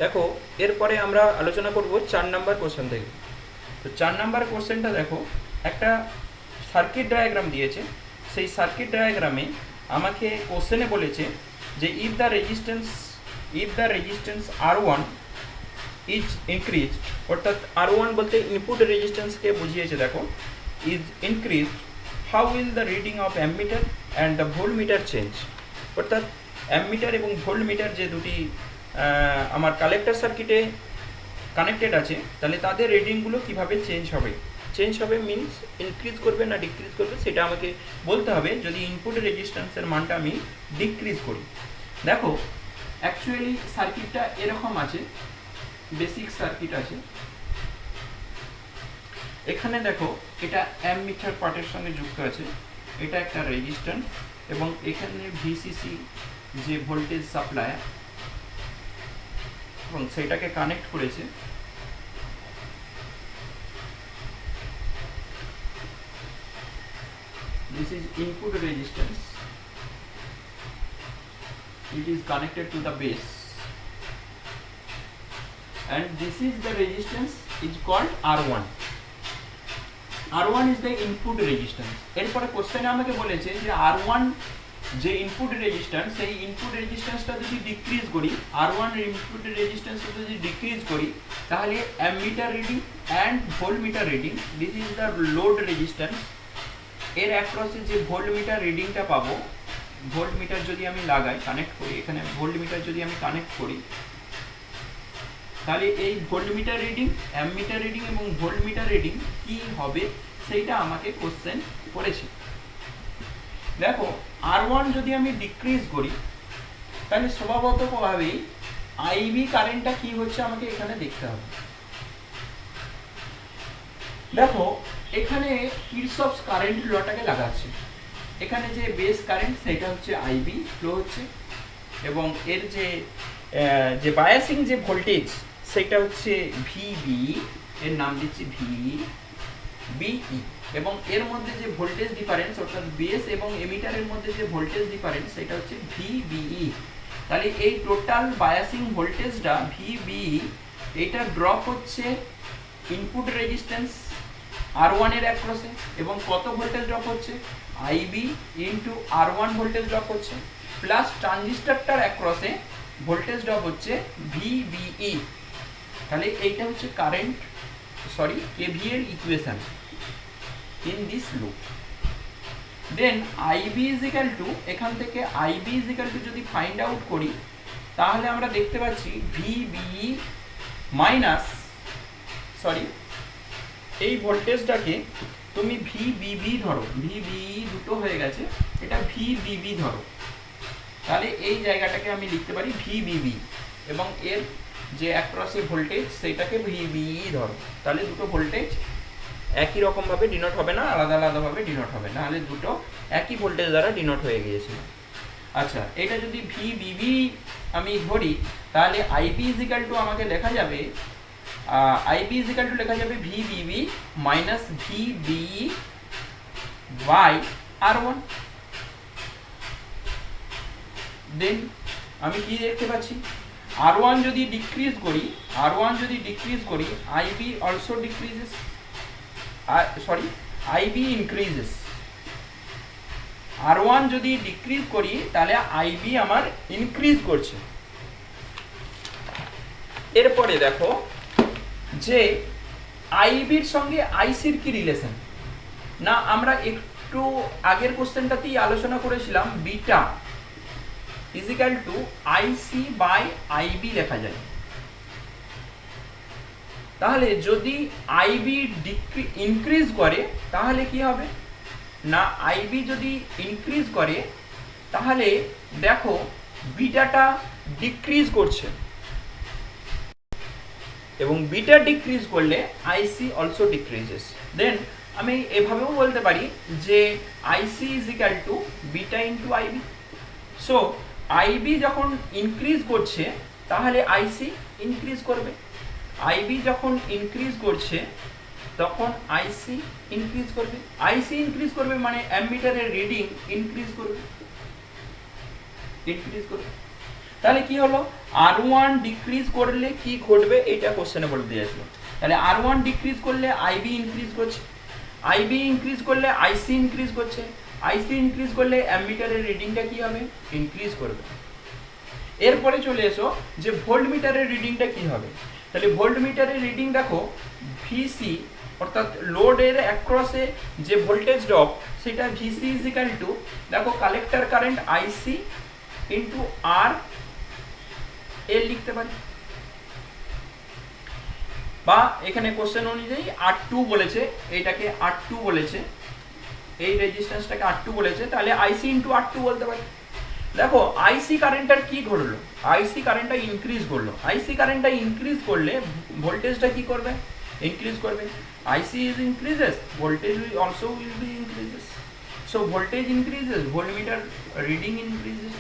দেখো এরপরে আমরা আলোচনা করব 4 নম্বর কোশ্চেন থেকে। তো 4 নম্বর কোশ্চেনটা দেখো, একটা সার্কিট ডায়াগ্রাম দিয়েছে। সেই সার্কিট ডায়াগ্রামে আমাকে কোশ্চেনে বলেছে যে if the resistance R1 is increase, অর্থাৎ R1 বলতে ইনপুট রেজিস্ট্যান্সকে বুঝিয়েছে। দেখো, is increase, how will the reading of ammeter and the voltmeter change. অর্থাৎ অ্যামমিটার এবং ভোল্টমিটার যে দুটি আমার কালেক্টর সার্কিটে কানেক্টেড আছে, তাহলে তাদের রিডিংগুলো কীভাবে চেঞ্জ হবে মিনস ইনক্রিজ করবে না ডিক্রিজ করবে, সেটা আমাকে বলতে হবে যদি ইনপুট রেজিস্ট্যান্সের মানটা আমি ডিক্রিজ করি। দেখো অ্যাকচুয়ালি সার্কিটটা এরকম আছে, বেসিক সার্কিট আছে। এখানে দেখো এটা অ্যামমিটার পার্টের সঙ্গে যুক্ত আছে, এটা একটা রেজিস্ট্যান্স, এবং এখানে ভিসিসি যে ভোল্টেজ সাপ্লাই এবং সেটাকে কানেক্ট করেছে। This is input resistance, it is connected to the base, and this is the resistance is called R1. R1 is the input resistance. এরপরে কোশ্চেনে আমাকে বলেছে যে R1 যে ইনপুট রেজিস্ট্যান্স, সেই ইনপুট রেজিস্ট্যান্সটা যদি ডিক্রিজ করি, R1 ইনপুট রেজিস্ট্যান্সটা যদি ডিক্রিজ করি, তাহলে ammeter reading and voltmeter reading, this is the load resistance, এর অ্যাক্রসে যে ভোল্টমিটার রিডিংটা পাবো, ভোল্টমিটার যদি আমি লাগাই, কানেক্ট করি, এখানে ভোল্টমিটার যদি আমি কানেক্ট করি, তাহলে এই ভোল্টমিটার রিডিং, অ্যামমিটার রিডিং এবং ভোল্টমিটার রিডিং কি হবে সেইটা আমাকে কোশ্চেন করেছে। দেখো R1 যদি আমি ডিক্রিজ করি, তাহলে স্বভাবতভাবেই আইবি কারেন্টটা কি হচ্ছে আমাকে এখানে দেখতে হবে। দেখো এখানে কিরশফস কারেন্ট লটাকে লাগাচ্ছে, এখানে যে বেস কারেন্ট সেটা হচ্ছে আইবি ফ্লো হচ্ছে, এবং এর যে বায়াসিং যে ভোল্টেজ সেটা হচ্ছে ভিবি, এর নাম দিচ্ছি ভিবিই, এবং এর মধ্যে যে ভোল্টেজ ডিফারেন্স, অর্থাৎ বেস এবং এমিটারের মধ্যে যে ভোল্টেজ ডিফারেন্স সেটা হচ্ছে ভিবিই। তাহলে এই টোটাল বায়াসিং ভোল্টেজটা ভিবিই, এইটা ড্রপ হচ্ছে ইনপুট রেজিস্ট্যান্স R1 এর অ্যাক্রসে, এবং কত ভোল্টেজ ড্রপ হচ্ছে, IB into R1 voltage drop হচ্ছে, প্লাস ট্রানজিস্টরটার অ্যাক্রসে ভোল্টেজ ড্রপ হচ্ছে ভিবিই। তাহলে এইটা হচ্ছে current KVL equation in this loop. Then IB is equal to, এখান থেকে আইবি ইজ ইকাল টু যদি ফাইন্ড আউট করি, তাহলে আমরা দেখতে পাচ্ছি ভিবিই মাইনাস, এই ভোল্টেজটাকে তুমি ভিবিবি ধরো, ভিবিই দুটো হয়ে গেছে, এটা ভিবিবি ধরো, তাহলে এই জায়গাটাকে আমি লিখতে পারি ভিবিবি, এবং এর যে অ্যাক্রসে ভোল্টেজ সেটাকে ভিবিই ধরো, তাহলে দুটো ভোল্টেজ একই রকমভাবে ডিনোট হবে না, আলাদা আলাদাভাবে ডিনোট হবে, নাহলে দুটো একই ভোল্টেজ দ্বারা ডিনোট হয়ে গিয়েছিল। আচ্ছা, এটা যদি ভিবিবি আমি ধরি, তাহলে আইবি ইজ ইকাল টু আমাকে লেখা যাবে, আইবি ইজ ইকাল টু লেখা যাবে VBB minus VBE by R1। Then আমি কি দেখতে পাচ্ছি, R1 যদি ডিক্রিজ করি, IB also decreases, IB increases. R1 যদি ডিক্রিজ করি, তাহলে আইবি আমার ইনক্রিজ করছে। এরপরে দেখো যে আইবির সঙ্গে আইসির কি রিলেশন, না আমরা একটু আগের কোশ্চেনটাতেই আলোচনা করেছিলাম, beta is equal to IC by IB লেখা যায়। তাহলে যদি আইবি ইনক্রিজ করে তাহলে কি হবে, না আইবি যদি ইনক্রিজ করে তাহলে দেখো বিটাটা ডিক্রিজ করছে, এবং বিটা ডিক্রিজ করলে আইসি অলসো ডিক্রিজেস। দেন আমি এভাবেও বলতে পারি যে IC is equal to beta into IB. So IB যখন ইনক্রিজ করছে তাহলে আইসি ইনক্রিজ করবে, আইবি যখন ইনক্রিজ করছে তখন আইসি ইনক্রিজ করবে, আইসি ইনক্রিজ করবে মানে অ্যামমিটারের রিডিং ইনক্রিজ করবে। তাহলে কি হলো, R1 ডিক্রিজ করলে কি ঘটবে এটা কোশ্চেনে বলে দিয়েছিল। তাহলে R1 ডিক্রিজ করলে IB ইনক্রিজ করছে, IB ইনক্রিজ করলে IC ইনক্রিজ করছে, IC ইনক্রিজ করলে অ্যামমিটারের রিডিংটা কি হবে, ইনক্রিজ করবে। এরপরে চলে এসো যে ভোল্ট মিটারের রিডিংটা কি হবে। তাহলে ভোল্ট মিটারের রিডিং দেখো VC অর্থাৎ লোডের অ্যাক্রসে যে ভোল্টেজ ড্রপ সেটা VC ইজ ইকুয়াল টু, দেখো কালেক্টর কারেন্ট IC ইন্টু আর এল লিখতে পারি, বা এখানে কোশ্চেন অনুযায়ী R2 বলেছে, এইটাকে R2 বলেছে, এই রেজিস্ট্যান্সটাকে R2 বলেছে, তাহলে IC ইন্টু R2 বলতে পারি। দেখো IC কারেন্টটার কি ঘটলো, IC কারেন্টটা ইনক্রিজ করলো, IC কারেন্টটা ইনক্রিজ করলে ভোল্টেজটা কি করবে, ইনক্রিজ করবে। IC is increases, voltage will also will be increases, so voltage increases, voltmeter reading increases।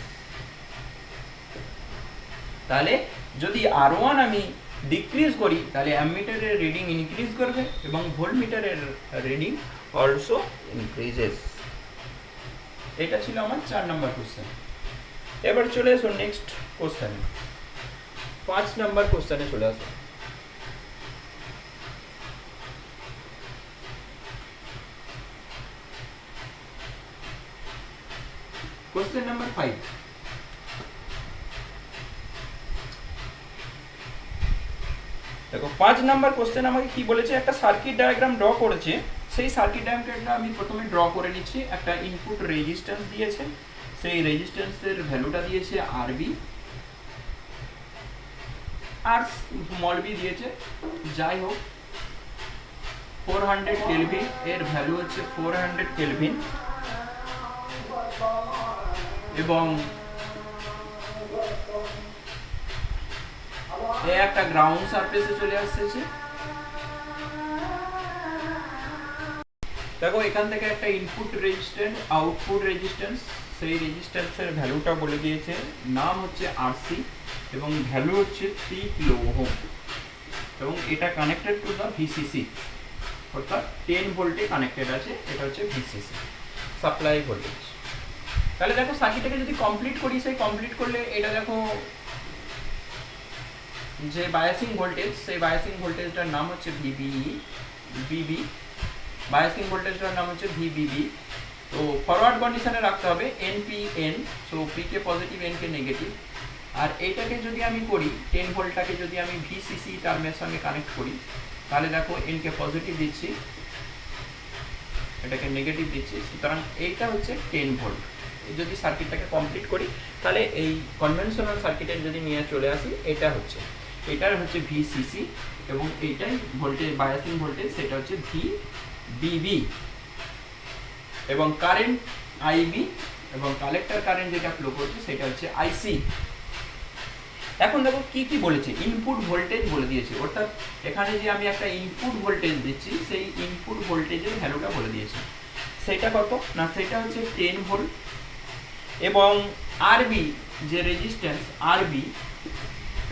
তাহলে যদি R1 আমি ডিক্রিজ করি তাহলে অ্যামমিটারের রিডিং ইনক্রিজ করবে এবং ভোল্টমিটারের রিডিং অলসো ইনক্রিজেস। এটা ছিল আমার 4 নম্বর কোশ্চেন। এবার চলে এসো নেক্সট কোশ্চেনে, 5 নম্বর কোশ্চেনে চলে আসো। কোশ্চেন নাম্বার 5, দেখো 5 নাম্বার কোশ্চেন আমাকে কি বলেছে, একটা সার্কিট ডায়াগ্রাম ড্র করেছে, সেই সার্কিট ডায়াগ্রামটা আমি প্রথমে ড্র করে নিচ্ছি। একটা ইনপুট রেজিস্ট্যান্স দিয়েছে, সেই রেজিস্ট্যান্সের ভ্যালুটা দিয়েছে RB, আর স্মল b দিয়েছে, যাই হোক 400 কেলভিন, এর ভ্যালু হচ্ছে 400 কেলভিন, এবং একটা গ্রাউন্ড সারফেসে চলে আসছে। দেখো এখান থেকে একটা ইনপুট রেজিস্ট্যান্স, আউটপুট রেজিস্ট্যান্স, সেই রেজিস্ট্যান্সের ভ্যালুটা বলে দিয়েছে, নাম হচ্ছে RC এবং ভ্যালু হচ্ছে 3 কিলো ওহম, এবং এটা কানেক্টেড টু দ্য VCC, অর্থাৎ 10 ভোল্টে কানেক্টেড আছে, এটা হচ্ছে VCC সাপ্লাই ভোল্টেজ। তাহলে দেখো সার্কিটটাকে যদি কমপ্লিট করি, সেই কমপ্লিট করলে এটা দেখো যে বায়াসিং ভোল্টেজ, সেই বায়াসিং ভোল্টেজটার নাম হচ্ছে VB, বায়াসিং ভোল্টেজটার নাম হচ্ছে VBB। তো ফরওয়ার্ড কন্ডিশনে রাখতে হবে NPN, সো P কে পজিটিভ, N কে নেগেটিভ। আর এইটাকে যদি আমি করি 10 ভোল্টটাকে যদি আমি VCC টার্মের সঙ্গে কানেক্ট করি, তাহলে দেখো N কে পজিটিভ দিচ্ছি, এটাকে নেগেটিভ দিচ্ছি, সুতরাং এইটা হচ্ছে 10 ভোল্ট। যদি সার্কিটটাকে কমপ্লিট করি তাহলে এই কনভেনশনাল সার্কিটের যদি নিয়ে চলে আসি, এটা হচ্ছে, এটার হচ্ছে VCC এবং এইটাই ভোল্টেজ, বায়াসিং ভোল্টেজ, সেটা হচ্ছে VBB, এবং কারেন্ট IB এবং কালেক্টর কারেন্ট যেটা ফ্লো করছে সেটা হচ্ছে IC। এখন দেখো কি কি বলেছে, ইনপুট ভোল্টেজ বলে দিয়েছে, অর্থাৎ এখানে যে আমি একটা ইনপুট ভোল্টেজ দিচ্ছি সেই ইনপুট ভোল্টেজের ভ্যালুটা বলে দিয়েছে, সেটা কত না, সেটা হচ্ছে 10 ভোল্ট, এবং RB যে রেজিস্ট্যান্স, RB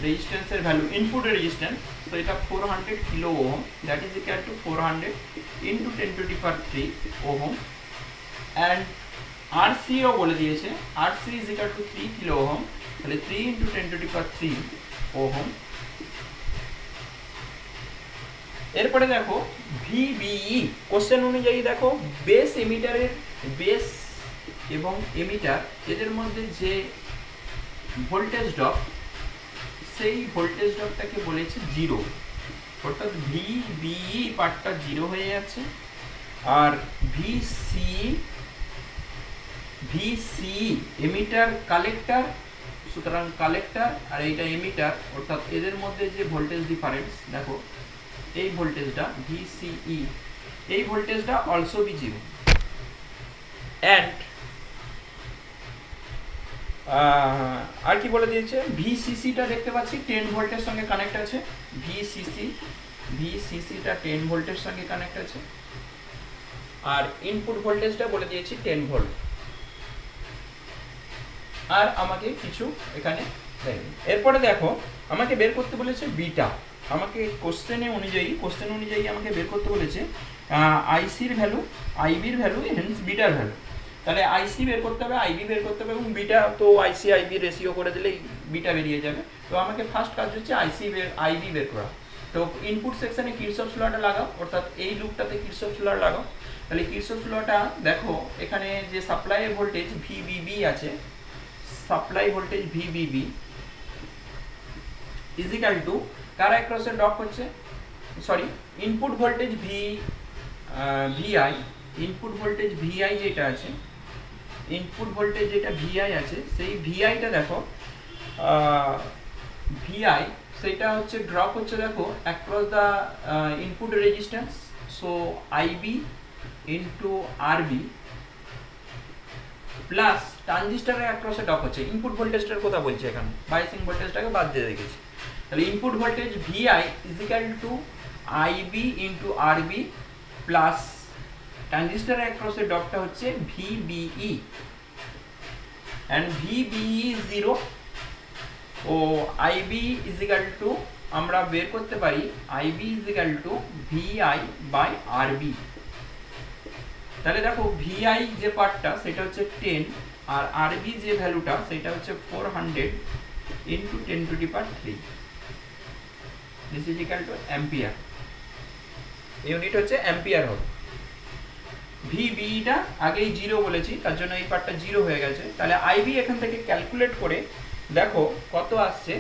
রেজিস্ট্যান্সের ভ্যালু, ইনপুট রেজিস্ট্যান্স, তো এটা 400 kilo ohm, that is equal two 400 into 10⁻³ ohm, and RC ও বলে দিয়েছে, RC is equal two 3 kilo ohm, তাহলে 3 ইন্টু 10⁻³ ওহম। এরপরে দেখো VBE, কোশ্চেন অনুযায়ী দেখো বেস এমিটারের, বেস এবং এমিটার এদের মধ্যে যে ভোল্টেজ ড্রপ, সেই ভোল্টেজ ড্রপটাকে বলেছে 0, অর্থাৎ VBE পার্টটা 0 হয়ে যাচ্ছে, আর VCE এমিটার কালেক্টর, সুতরাং কালেক্টর আর এইটা এমিটার, অর্থাৎ এদের মধ্যে যে ভোল্টেজ ডিফারেন্স দেখো, এই ভোল্টেজটা VCE, এই ভোল্টেজটা অলসো বি 0, অ্যান্ড আর কি বলে দিয়েছে, VCCটা দেখতে পাচ্ছি 10 ভোল্টের সঙ্গে কানেক্ট আছে, VCCটা 10 ভোল্টের সঙ্গে কানেক্ট আছে, আর ইনপুট ভোল্টেজটা বলে দিয়েছি 10 ভোল্ট, আর আমাকে কিছু এখানে দেয়নি। এরপরে দেখো আমাকে বের করতে বলেছে বিটা, আমাকে কোশ্চেন অনুযায়ী আমাকে বের করতে বলেছে ICর ভ্যালু, IBর ভ্যালু, হেন্স বিটার ভ্যালু। তাহলে আইসি বের করতে হবে, আইবি বের করতে হবে, এবং বিটা তো আইসি আইবি রেশিও করে দিলেই বিটা বেরিয়ে যাবে। তো আমাকে ফার্স্ট কাজ হচ্ছে আইবি বের করা। তো ইনপুট সেকশনে কিরচফস লটা লাগাও, অর্থাৎ এই লুপটাতে কিরচফস ল লাগাও। তাহলে কিরচফস লটা দেখো, এখানে যে সাপ্লাই ভোল্টেজ ভিবিবি আছে, supply voltage VBB is equal to কার অ্যাক্রসে ড্রপ হচ্ছে, sorry input voltage VI, input voltage VI যেটা আছে, ইনপুট ভোল্টেজ যেটা ভিআই আছে, সেই ভিআইটা দেখো ভিআই সেটা হচ্ছে ড্রপ হচ্ছে দেখো across the input resistance. So IB into RB plus ট্রানজিস্টারের অ্যাক্রসে ড্রপ হচ্ছে, ইনপুট ভোল্টেজটার কথা বলছি এখানে, বাইসিং ভোল্টেজটাকে বাদ দিয়ে রেখেছি। তাহলে input voltage VI is equal to IB into RB plus ট্রানজিস্টারের অ্যাক্রসে ড্রপটা হচ্ছে ভিবিই, অ্যান্ড ভিবিই 0 ও আইবি ইজিক্যাল টু আমরা বের করতে পারি IB is equal to VI by RB. তাহলে দেখো ভিআই যে পার্টটা সেটা হচ্ছে 10, আর আরবি যে ভ্যালুটা সেটা হচ্ছে 400 into 10⁻3, this is equal two ampere. Unit হচ্ছে অ্যাম্পিয়ার হবে। ভিবিটা আগেই 0 বলেছি, তার জন্য এই পার্টটা 0 হয়ে গেছে। তাহলে আইবি এখান থেকে ক্যালকুলেট করে দেখো কত আসছে,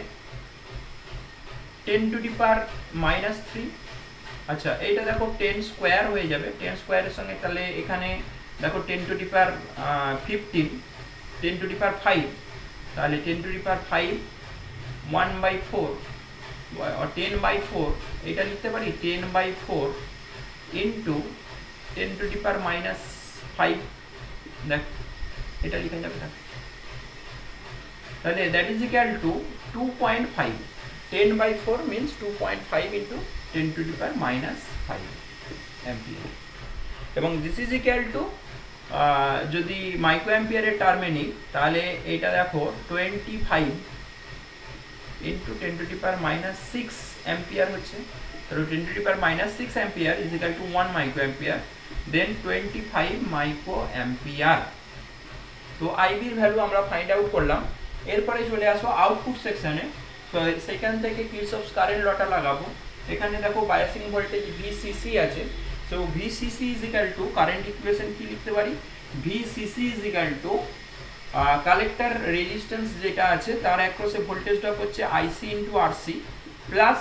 10⁻³ আচ্ছা এইটা দেখো 10 স্কোয়ার হয়ে যাবে, 10 স্কোয়ারের সঙ্গে তাহলে এখানে দেখো 10⁻15, 10⁵, তাহলে 10⁵ 1/4 10/4, এটা লিখতে পারি 10/4 ইন্টু 10⁻⁵, দেখ এটা লিখে যাবে না, তাহলে that is equal two 2.5, 10/4 means 2.5 into 10⁻⁵ ampere. এবং দিস ইজ ইকুয়াল টু যদি মাইক্রো অ্যাম্পিয়ারের টার্মে নিই তাহলে এটা দেখো 25 ইন্টু 10⁻⁶ অ্যাম্পিয়ার হচ্ছে। তাহলে 10⁻⁶ ampere is equal to 1 micro ampere, then 25 micro ampere. তো আইবির ভ্যালু আমরা ফাইন্ড আউট করলাম। এরপরে চলে আসো আউটপুট সেকশনে। তো সেখান থেকে কিরচফস কারেন্ট লটা লাগাবো। এখানে দেখো বায়াসিং ভোল্টেজ ভিসিসি আছে। So VCC is equal to current equation কি লিখতে পারি, VCC is equal to collector resistance যেটা আছে তার অ্যাক্রসে ভোল্টেজ ড্রপ হচ্ছে আইসি ইন্টু আরসি প্লাস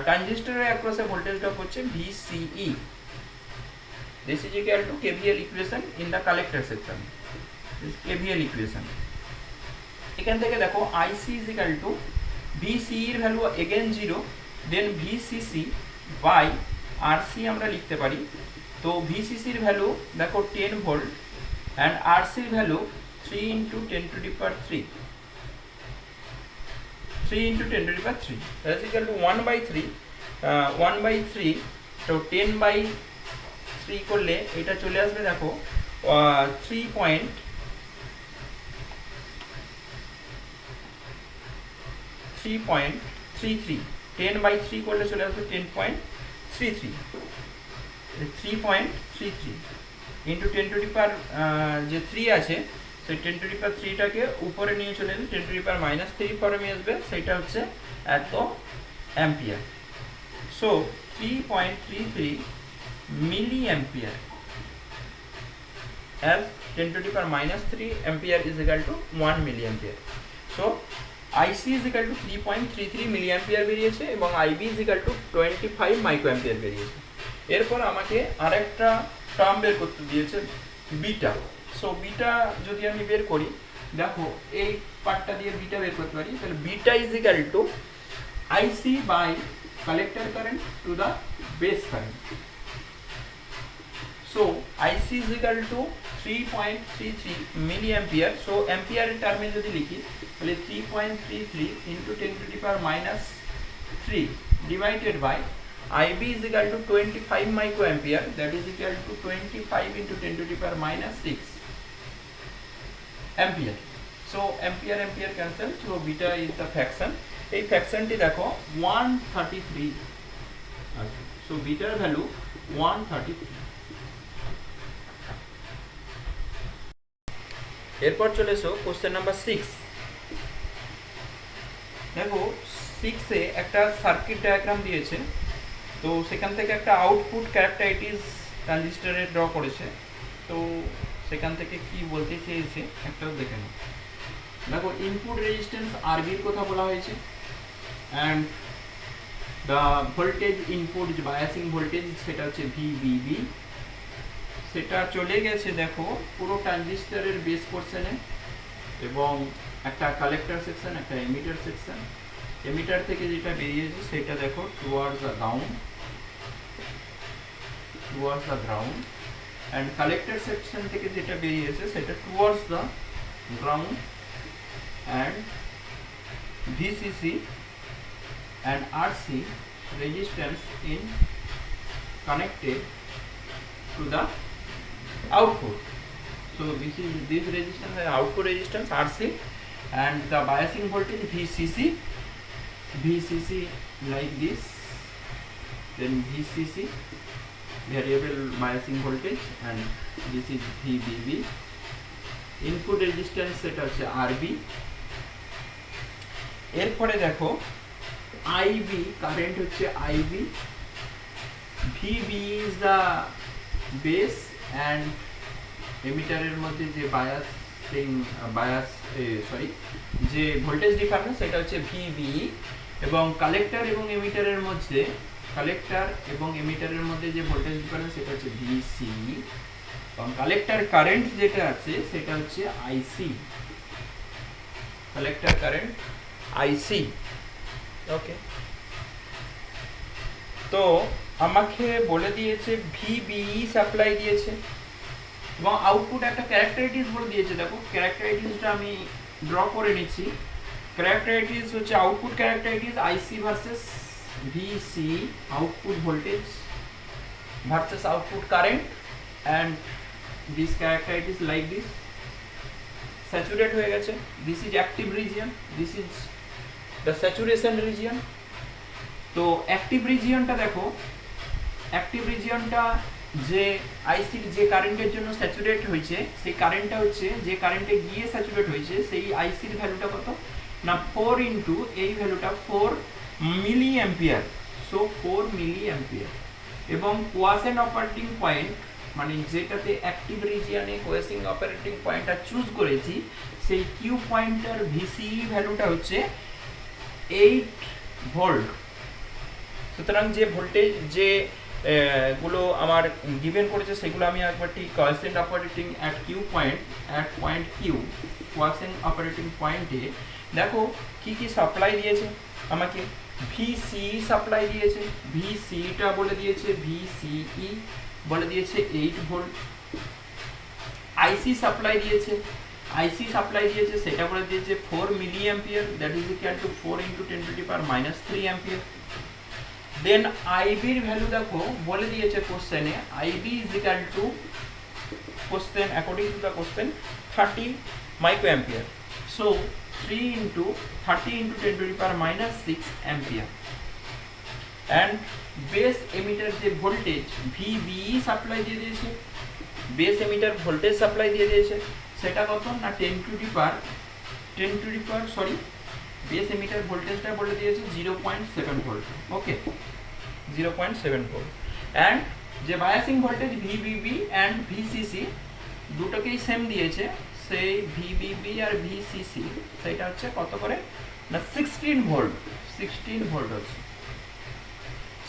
ট্রানজিস্টরের অ্যাক্রসে ভোল্টেজ ড্রপ হচ্ছে VCE. This is equal to KVL equation in the collector section, KVL equation. এখান থেকে দেখো IC is equal to VCE এর value again 0, then VCC by RC আমরা লিখতে পারি। তো ভিসিসির ভ্যালু দেখো 10 ভোল্ট অ্যান্ড আরসির value 3 into 10⁻³ 3 into 10⁻³ that is equal to 1/3 1/3। তো 10/3 করলে এটা চলে আসবে দেখো 3.33, 10/3 করলে চলে আসবে 10.33, 3.33 ইন্টু 10⁻³ আছে, সেই 10⁻³ উপরে নিয়ে চলে আসবে 10⁻³ ফর্মে আসবে, সেটা হচ্ছে এত ampere. So 3.33 milli ampere as 10⁻³ ampere is equal to 1 milliampere. So IC is equal to 3.33 milliampere বেরিয়েছে এবং IB is equal to 25 microampere বেরিয়েছে। এরপর আমাকে আরেকটা টার্ম বের করতে দিয়েছে বিটা। সো বিটা যদি আমি বের করি, দেখো এই পার্টটা দিয়ে বিটা বের করতে পারি। তাহলে beta is equal to IC by collector current to the base current. So IC is equal to 3.33 milliampere. So ampere term যদি লিখি তাহলে 3.33 into 10⁻³ divided by IB is equal to 25 microampere, that is equal to 25 into 10⁻⁶ ampere. So ampere cancel, so beta is the fraction. এই ফ্র্যাকশনটি দেখো 133 আছে। So বিটার value 133। এরপর চলে এসো কোশ্চেন নাম্বার 6। দেখো 6-এ একটা সার্কিট ডায়াগ্রাম দিয়েছে, তো সেখান থেকে একটা আউটপুট ক্যারেক্টারিটিস ট্রানজিস্টরে ড্র করেছে। তো সেখান থেকে কি বলতে চেয়েছে একটাও দেখে নাও। দেখো ইনপুট রেজিস্ট্যান্স আরবির কথা বলা হয়েছে, and the voltage input biasing voltage সেটা হচ্ছে ভিবিবি। সেটা চলে গেছে দেখো পুরো ট্রানজিস্টরের বেস পোর্শনে, এবং একটা কালেক্টর সেকশন, একটা এমিটার সেকশন। এমিটার থেকে যেটা বেরিয়েছে সেটা দেখো towards the ground, and collector section থেকে যেটা বেরিয়েছে সেটা towards the ground, and VCC and RC resistance in connected to the output. So this resistance is output resistance RC, and the biasing voltage VCC like this, then VCC variable biasing voltage, and this is VBB. Input resistance সেটা হচ্ছে RB। এরপরে দেখো IB current হচ্ছে IB, VB is the base, and এমিটারের মধ্যে যে যে voltage difference সেটা হচ্ছে VBE, এবং কালেক্টর এবং এমিটারের মধ্যে যে ভোল্টেজ ডিফারেন্স সেটা হচ্ছে VCE, এবং কালেক্টর কারেন্ট যেটা আছে সেটা হচ্ছে IC, কালেক্টর কারেন্ট IC। ওকে, তো আমাকে বলে দিয়েছে ভিবিই সাপ্লাই দিয়েছে, এবং আউটপুট একটা ক্যারেক্টারিটিস বলে দিয়েছে। দেখো ক্যারেক্টারিটিসটা আমি ড্র করে নিচ্ছি। ক্যারেক্টারিটিস হচ্ছে output characteristics IC versus VC, output voltage versus output current, and this characteristics like this. Saturate হয়ে গেছে, this is active region, this is the saturation region. তো অ্যাক্টিভ রিজিয়নটা দেখো, অ্যাক্টিভ রিজিয়নটা যে আইসির যে কারেন্টের জন্য স্যাচুরেট হয়েছে, সেই কারেন্টটা হচ্ছে যে কারেন্টে গিয়ে স্যাচুরেট হয়েছে সেই আইসির ভ্যালুটা কত না 4 ইন্টু এই ভ্যালুটা 4 milli ampere. So 4 milli ampere. এবং কোয়াসেন্ট অপারেটিং পয়েন্ট, মানে যেটাতে অ্যাক্টিভ রিজিয়নে কোয়াসিং অপারেটিং পয়েন্টটা চুজ করেছি, সেই কিউ পয়েন্টার ভিসিই ভ্যালুটা হচ্ছে 8 ভোল্ট। সুতরাং যে ভোল্টেজ যে গুলো আমার গিভেন করেছে সেগুলো আমি একবার ঠিক quiescent operating at Q point, at point Q, quiescent operating পয়েন্টে দেখো কি কি সাপ্লাই দিয়েছে আমাকে। ভিসি সাপ্লাই দিয়েছে, ভিসিটা বলে দিয়েছে ভিসিই বলে দিয়েছে 8 ভোল্ট। আইসি সাপ্লাই দিয়েছে, সেটা বলে দিয়েছে 4 milli ampere, that is equal to 4 into 10⁻³ ampere. Then আইবির ভ্যালু দেখো বলে দিয়েছে কোশ্চেনে, IB is equal to question according to the question 30 micro ampere. So 3 into 30 into 10⁻⁶ ampere. And base emitter যে ভোল্টেজ ভিবিই সাপ্লাই দিয়ে দিয়েছে, base emitter voltage supply দিয়ে দিয়েছে, সেটা কত না 10⁻, বেস এমিটার ভোল্টেজটা বলে দিয়েছে 0.7 ভোল্ট। Okay, 0.7 volt. অ্যান্ড যে বায়াসিং ভোল্টেজ ভিবিবি অ্যান্ড ভিসিসি দুটোকেই সেম দিয়েছে, সেই ভিবিবি আর ভিসিসি সেটা হচ্ছে কত করে না 16 ভোল্ট, 16 ভোল্ট হচ্ছে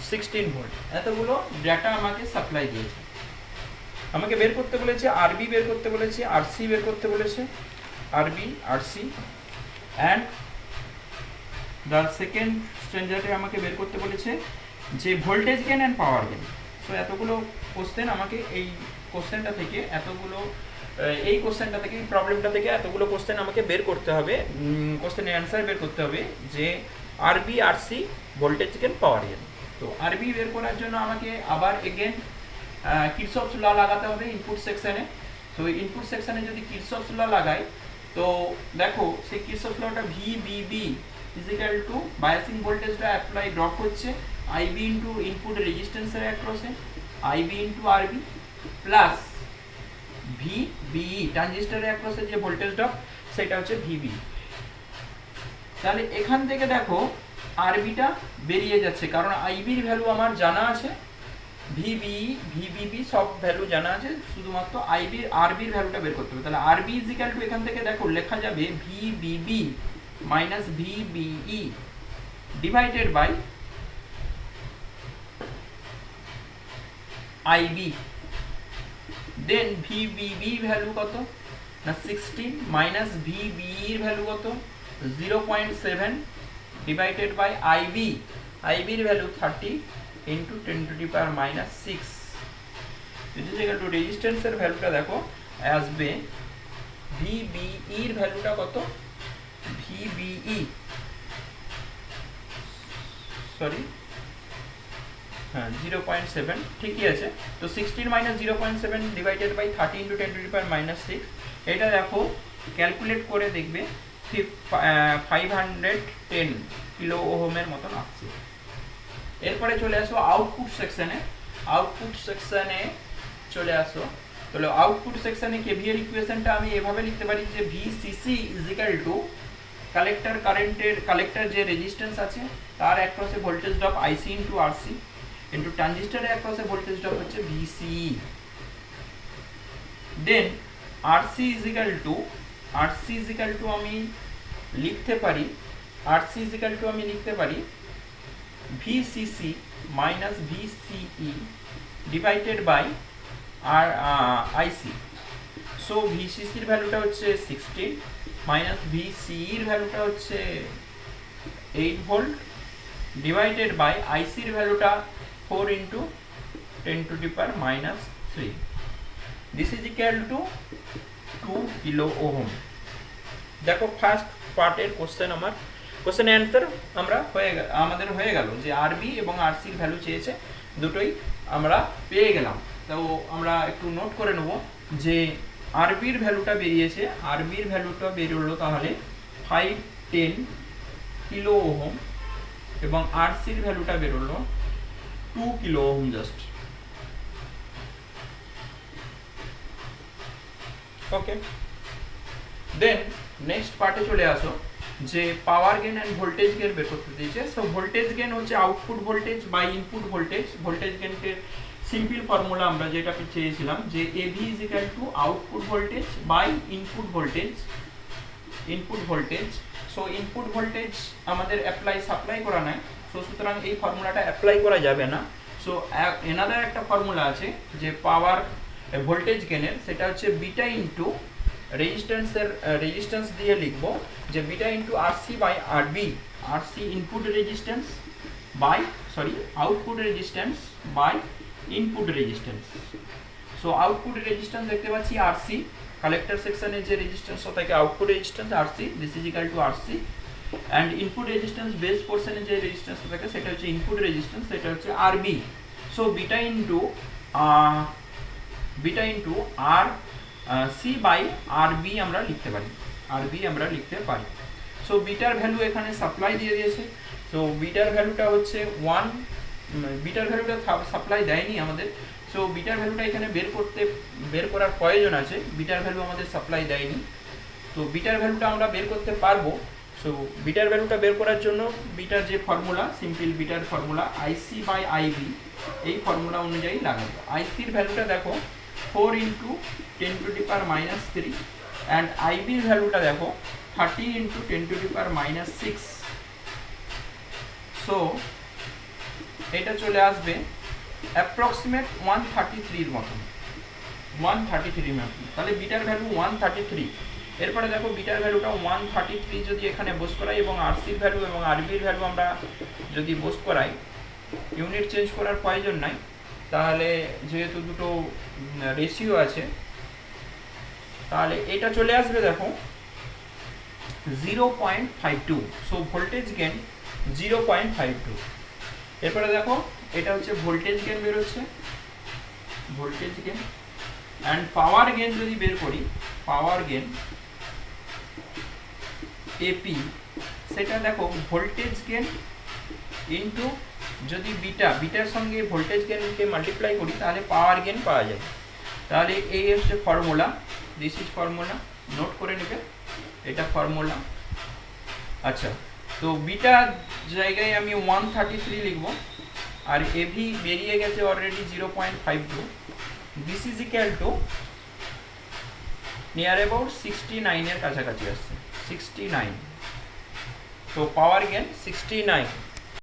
16 ভোল্ট। এতগুলো ডেটা আমাকে সাপ্লাই দিয়েছে। আমাকে বের করতে বলেছে আরবি বের করতে বলেছে, আরসি বের করতে বলেছে, আরবি আরসি, অ্যান্ড দ্য সেকেন্ড স্ট্যান্ডার্ডে আমাকে বের করতে বলেছে যে voltage gain and power gain. So এতগুলো কোশ্চেন আমাকে এই কোশ্চেনটা থেকে এই প্রবলেমটা থেকে এতগুলো কোশ্চেন আমাকে বের করতে হবে, কোশ্চেনের অ্যান্সার বের করতে হবে যে আরবি আরসি ভোল্টেজ গেন পাওয়ার গেন। তো আরবি বের করার জন্য আমাকে আবার এগেন কিরচফস ল লাগাতে হবে ইনপুট সেকশনে। তো ইনপুট সেকশনে যদি কিরচফস ল লাগাই, তো দেখো সেই কিরচফস লটা VBB is equal to biasing ভোল্টেজটা অ্যাপ্লাই ড্রপ হচ্ছে আইবি ইন্টু ইনপুট রেজিস্ট্যান্সের অ্যাক্রসে, IB into RB plus V BE, ট্রানজিস্টরের অ্যাক্রসে যে ভোল্টেজ ড্রপ সেটা হচ্ছে ভিবি। তাহলে এখান থেকে দেখো আরবিটা বেরিয়ে যাচ্ছে, কারণ আইবির ভ্যালু আমার জানা আছে, ভিবিই ভিবিবি সব ভ্যালু জানা আছে, শুধুমাত্র আরবির ভ্যালুটা বের করতে হবে। তাহলে আরবি ইজ ইকুয়াল টু এখান থেকে দেখো লেখা যাবে VBB minus VBE divided by IB. Then VBB value কত না 16 মাইনাস ভিবিই এর ভ্যালু কত 0.7 ডিভাইডেড বাই আইবি, আইবির value 30 into 10 to the power minus 6। This is equal to রেজিস্ট্যান্সের ভ্যালুটা দেখো আসবে ভিবিই এর ভ্যালুটা কত, ভিবিই সরি হ্যাঁ 0.7 ঠিকই আছে। তো 16 minus 0.7 divided by 30 into 10 to the power minus 6, এটা দেখো ক্যালকুলেট করে দেখবে 510 কিলো ওহমের মতন আসছে। এরপরে চলে আসো আউটপুট সেকশনে। আউটপুট সেকশনে চলে আসো, তাহলে আউটপুট সেকশনে কেভিএল ইকুয়েশনটা আমি এভাবে লিখতে পারি যে VCC is equal to collector কারেন্টের, কালেক্টর যে রেজিস্ট্যান্স আছে তার অ্যাক্রসে voltage drop IC into RC into ট্রানজিস্টরের অ্যাক্রসে ভোল্টেজ ড্রপ হচ্ছে VCE. Then RC is equal to, RC is equal to আমি লিখতে পারি, আরসি ইজ ইকুয়াল টু আমি লিখতে পারি VCC minus VCE divided by আর আইসি। সো ভিসিসির ভ্যালুটা হচ্ছে 16 মাইনাস ভিসিইর ভ্যালুটা হচ্ছে 8 ভোল্ট ডিভাইডেড বাই আইসির ভ্যালুটা 4 into 10 to the power minus 3। This is equal two 2 kilo ohm. দেখো ফার্স্ট পার্টের কোশ্চেন, আমার কোশ্চেন অ্যান্সার আমাদের হয়ে গেল যে আরবি এবং আরসির ভ্যালু চেয়েছে, দুটোই আমরা পেয়ে গেলাম। তো আমরা একটু নোট করে নেব যে আরবির ভ্যালুটা বেরিয়েছে, আরবির ভ্যালুটা বেরোলো তাহলে 510 কিলো ওহম এবং আরসির ভ্যালুটা বেরোলো 2 kilo ohm just. Okay, then next পার্টে চলে আসো যে power gain and voltage gain বের করতে দিয়েছে। সো ভোল্টেজ গেন হচ্ছে output voltage by input voltage. Voltage গেনকে সিম্পল ফর্মুলা আমরা যেটা চেয়েছিলাম যে AB is equal to output voltage by input voltage, input voltage. So input voltage আমাদের সাপ্লাই করা নাই, সো সুতরাং এই ফর্মুলাটা অ্যাপ্লাই করা যাবে না। সো এনাদার একটা ফর্মুলা আছে যে পাওয়ার ভোল্টেজ গেনের, সেটা হচ্ছে বিটা ইন্টু রেজিস্ট্যান্স দিয়ে লিখবো যে beta into RC by RB, RC input resistance by output resistance by input resistance. So output resistance দেখতে পাচ্ছি আরসি, কালেক্টর সেকশনে যে রেজিস্ট্যান্স থাকে output resistance RC, this is equal to RC. And input resistance base পোর্শনে যে resistance থাকে সেটা হচ্ছে ইনপুট রেজিস্ট্যান্স, সেটা হচ্ছে RB. So beta into R C by RB আমরা লিখতে পারি, আরবি আমরা লিখতে পারি। সো বিটার ভ্যালু এখানে সাপ্লাই দিয়ে দিয়েছে। সো বিটার ভ্যালুটা হচ্ছে 1, বিটার ভ্যালুটা সাপ্লাই দেয়নি আমাদের। সো বিটার ভ্যালুটা এখানে বের করার প্রয়োজন আছে, বিটার ভ্যালু আমাদের সাপ্লাই দেয়নি। তো বিটার ভ্যালুটা আমরা বের করতে পারবো। সো বিটার ভ্যালুটা বের করার জন্য বিটার যে ফর্মুলা, সিম্পল বিটার ফর্মুলা আইসি বাই আইবি, এই ফর্মুলা অনুযায়ী লাগাবো। আইসির ভ্যালুটা দেখো 4 into 10 to the power minus 3 and আইবির ভ্যালুটা দেখো 30 into 10 to the power minus 6। So এটা চলে আসবে অ্যাপ্রক্সিমেট 133 মতন, 133 মতন। তাহলে বিটার ভ্যালু 133। এরপরে দেখো বিটার ভ্যালুটা 133 যদি এখানে বস করাই এবং আরসির ভ্যালু এবং আরবির ভ্যালু আমরা যদি বস করাই, ইউনিট চেঞ্জ করার প্রয়োজন নাই, তাহলে যেহেতু দুটো রেশিও আছে তাহলে এটা চলে আসবে দেখো 0.52। So voltage gain 0.52। এরপরে দেখো এটা হচ্ছে ভোল্টেজ গেন বেরোচ্ছে, voltage gain and power gain যদি বের করি, পাওয়ার গেন এপি, সেটা দেখো ভোল্টেজ গেন ইন্টু যদি বিটার সঙ্গে ভোল্টেজ গেনকে মাল্টিপ্লাই করি তাহলে পাওয়ার গেন পাওয়া যায়। তাহলে এই হচ্ছে formula this is formula, note করে নেবে, এটা ফর্মুলা। আচ্ছা, তো বিটার জায়গায় আমি 133 লিখব, আর এভি বেরিয়ে গেছে already 0.52। This is equal two near about 69 এর কাছাকাছি আসছে, 69। তো পাওয়ার গেন 69।